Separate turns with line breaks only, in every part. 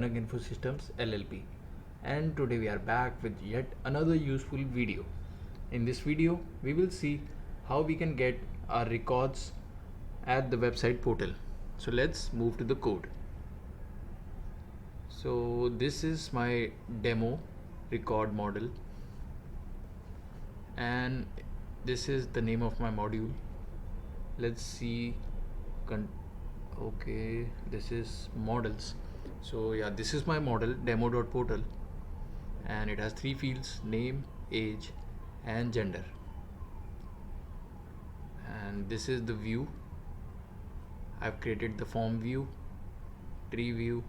Kanak Infosystems LLP, and today we are back with yet another useful video. In this video we will see how we can get our records at the website portal. So let's move to the code. So this is my demo record model, and this is the name of my module. Let's see. Okay, this is models. So yeah, this is my model demo.portal, and it has three fields: name, age and gender. And this is the view. I've created the form view, tree view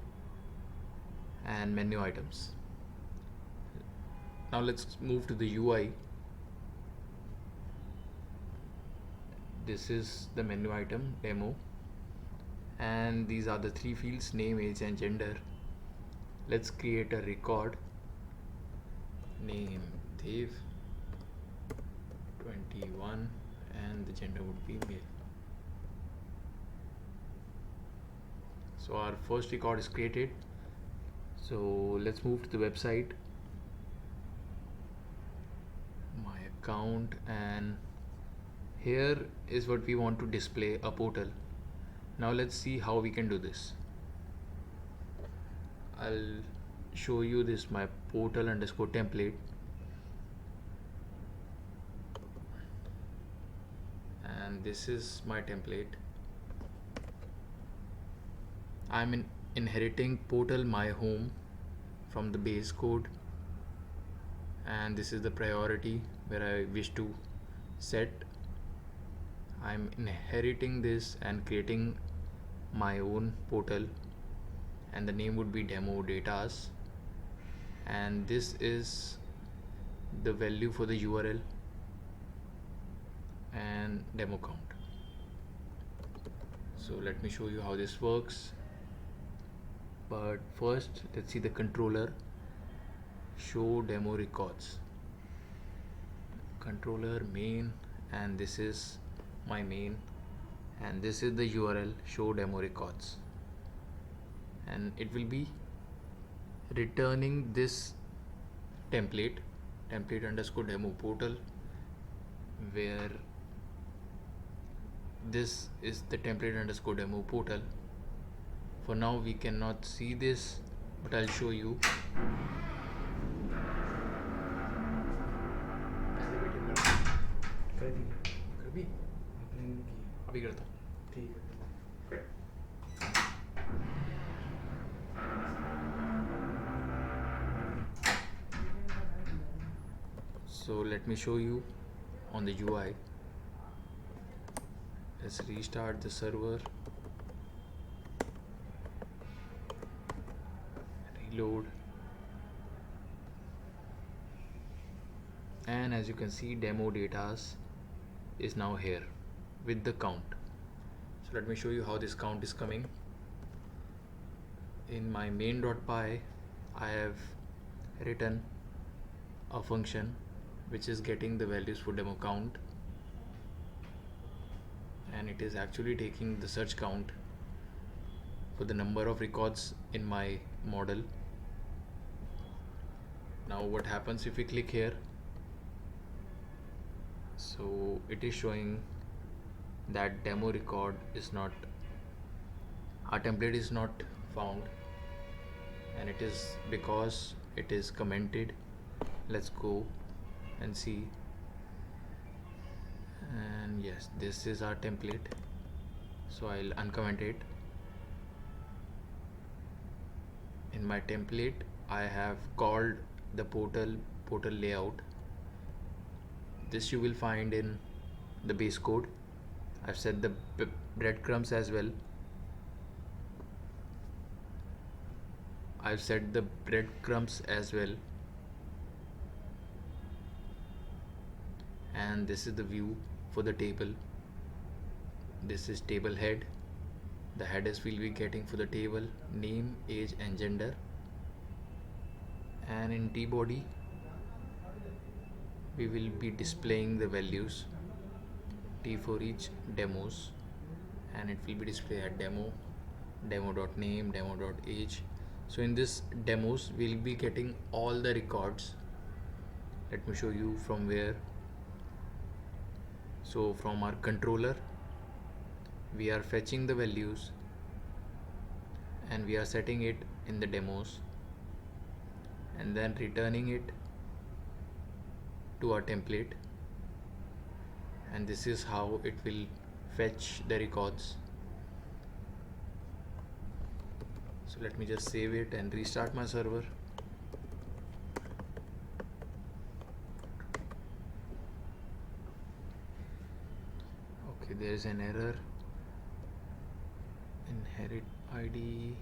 and menu items. Now let's move to the UI. This is the menu item demo, and these are the three fields: name, age and gender. Let's create a record. Name Dev 21 and the gender would be male. So our first record is created. So let's move to the website, my account, and here is what we want to display, a portal. Now let's see how we can do this. I'll show you this, my portal underscore template, and this is my template. I'm inheriting portal my home from the base code, and this is the priority where I wish to set. I'm inheriting this and creating my own portal, and the name would be demo datas, and this is the value for the URL and demo count. So let me show you how this works. But first let's see the controller. Show demo records, controller main, and this is my main, and this is the URL, show demo records, and it will be returning this template underscore demo portal, where this is the template underscore demo portal. For now we cannot see this, but I'll show you. अभी करता हूँ, ठीक है. So let me show you on the UI. Let's restart the server, reload, and as you can see, demo datas is now here with the count. So let me show you how this count is coming. In my main.py I have written a function which is getting the values for demo count, and it is actually taking the search count for the number of records in my model. Now what happens if we click here? So it is showing that demo record is not, our template is not found, and it is because it is commented. Let's go and see, and yes, this is our template. So I'll uncomment it. In my template I have called the portal layout. This you will find in the base code. I've set the breadcrumbs as well. And this is the view for the table. This is table head. The headers will be getting for the table name, age and gender, and in T body we will be displaying the values T for each demos, and it will be displayed at demo, demo.name, demo.age, So in this demos we'll be getting all the records. Let me show you from where. So from our controller we are fetching the values and we are setting it in the demos and then returning it to our template, and this is how it will fetch the records. So let me just save it and restart my server. Okay, there is an error. Inherit ID.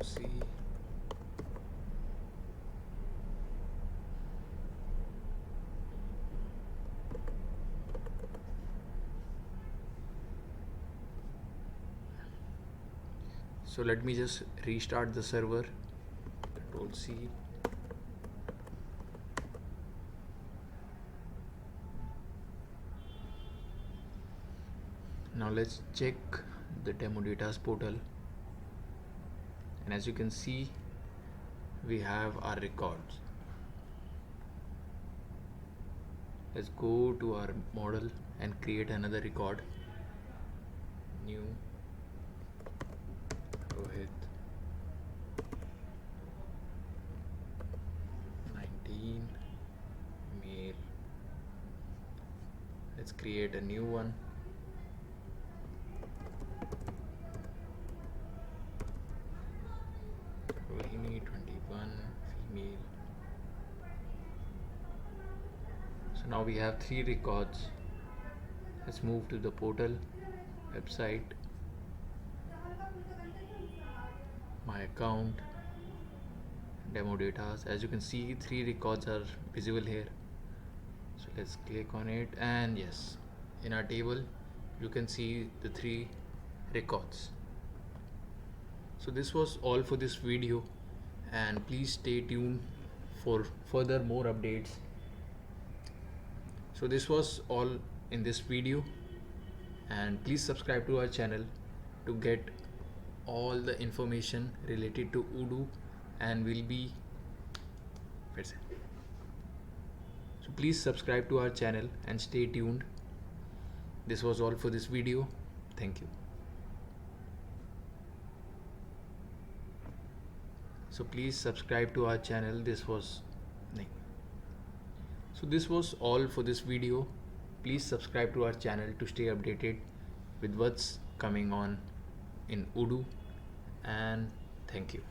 C. So let me just restart the server. Control C. Now let's check the demo data's portal, and as you can see we have our records. Let's go to our model and create another record. New Rohit 19 male. Let's create a new one. Rohini 21 female. So now we have 3 records. Let's move to the portal website, my account, demo data. As you can see 3 records are visible here. So let's click on it, and yes, in our table you can see the 3 records. So this was all for this video, and please stay tuned for further more updates. So this was all in this video, and please subscribe to our channel to get all the information related to Odoo, and will be so please subscribe to our channel and stay tuned. This was all for this video. Thank you. So please subscribe to our channel. This was all for this video. Please subscribe to our channel to stay updated with what's coming on in Odoo, and thank you.